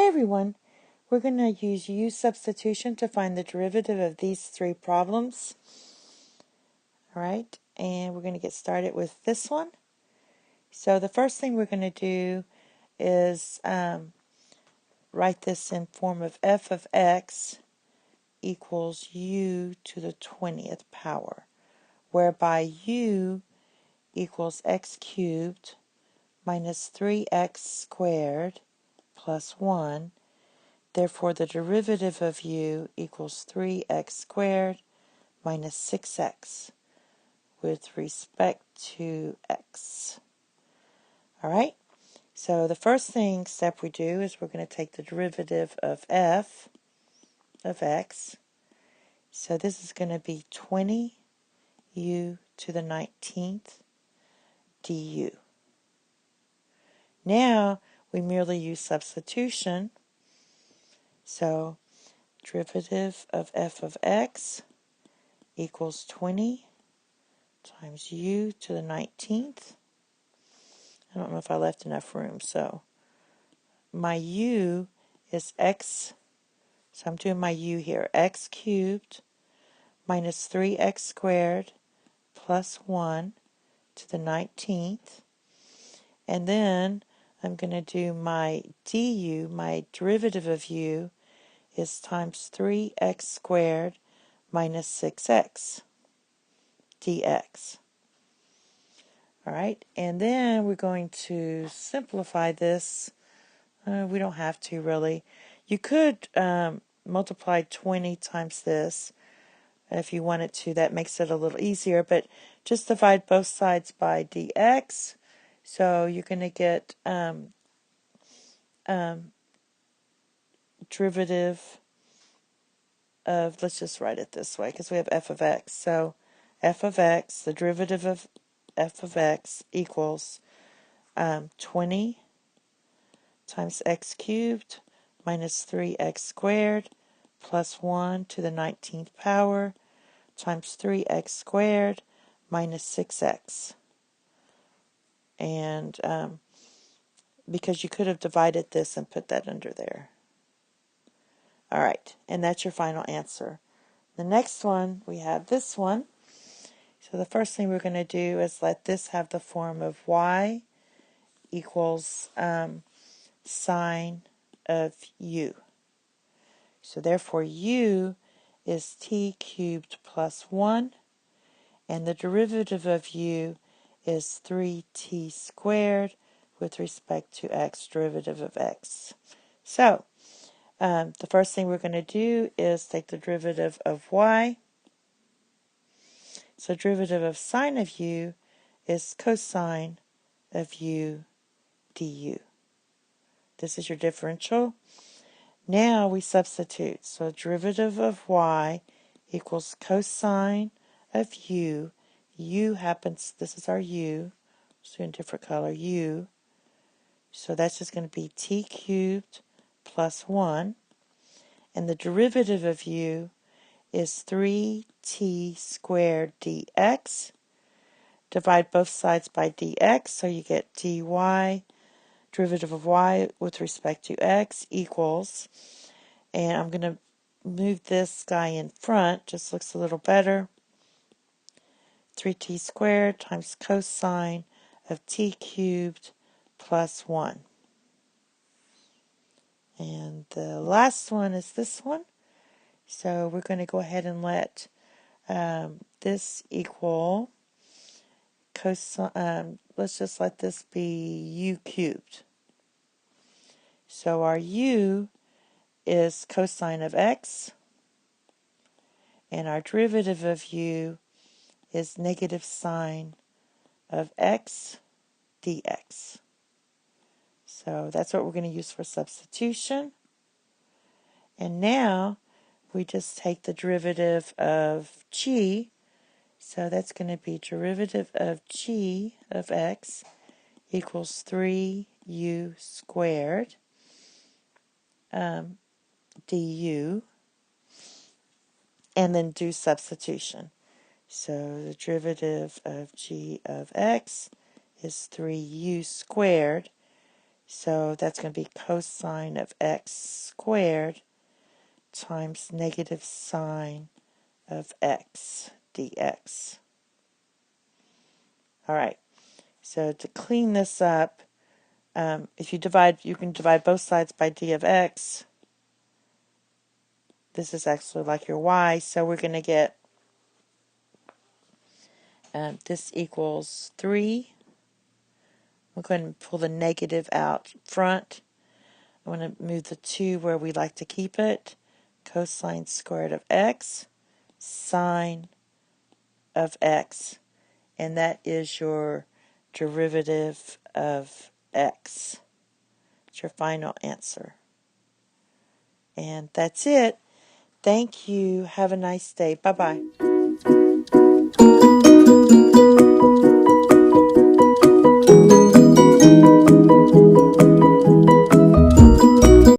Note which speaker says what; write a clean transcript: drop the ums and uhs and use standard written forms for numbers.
Speaker 1: Hey everyone, we're going to use U substitution to find the derivative of these three problems. Alright, and we're going to get started with this one. So the first thing we're going to do is write this in form of f of x equals u to the 20th power, whereby u equals x cubed minus 3x squared plus 1. Therefore, the derivative of u equals 3x squared minus 6x with respect to x. Alright, so the first step we do is we're going to take the derivative of f of x. So this is going to be 20u to the 19th du. Now we merely use substitution. So derivative of f of x equals 20 times u to the 19th. I don't know if I left enough room, so my u is x, so I'm doing my u here, x cubed minus 3x squared plus 1 to the 19th. And then I'm going to do my du, my derivative of u, is times 3x squared minus 6x dx. Alright, and then we're going to simplify this. We don't have to really. You could multiply 20 times this if you wanted to. That makes it a little easier, but just divide both sides by dx. So you're going to get derivative of, let's just write it this way because we have f of x. So f of x, the derivative of f of x equals 20 times x cubed minus 3x squared plus 1 to the 19th power times 3x squared minus 6x. And because you could have divided this and put that under there. Alright, and that's your final answer. The next one, we have this one. So the first thing we're going to do is let this have the form of y equals sine of u. So therefore u is t cubed plus 1, and the derivative of u is 3t squared with respect to x, derivative of x. So the first thing we're going to do is take the derivative of y. So derivative of sine of u is cosine of u du. This is your differential. Now we substitute. So derivative of y equals cosine of u. U happens, this is our u. Let's do a different color, u. So that's just going to be t cubed plus 1. And the derivative of u is 3t squared dx. Divide both sides by dx, so you get dy, derivative of y with respect to x equals, and I'm going to move this guy in front, just looks a little better, 3t squared times cosine of t cubed plus 1. And the last one is this one. So we're going to go ahead and let this equal cosine, let's just let this be u cubed. So our u is cosine of x, and our derivative of u is negative sine of x dx. So that's what we're going to use for substitution. And now we just take the derivative of g. So that's going to be derivative of g of x equals 3u squared du, and then do substitution. So the derivative of g of x is 3u squared. So that's going to be cosine of x squared times negative sine of x dx. All right, so to clean this up, if you divide, you can divide both sides by d of x. This is actually like your y, so we're going to get this equals 3. We're going to pull the negative out front. I'm going to move the 2 where we like to keep it. Cosine squared of x, sine of x, and that is your derivative of x. It's your final answer. And that's it. Thank you. Have a nice day. Bye-bye.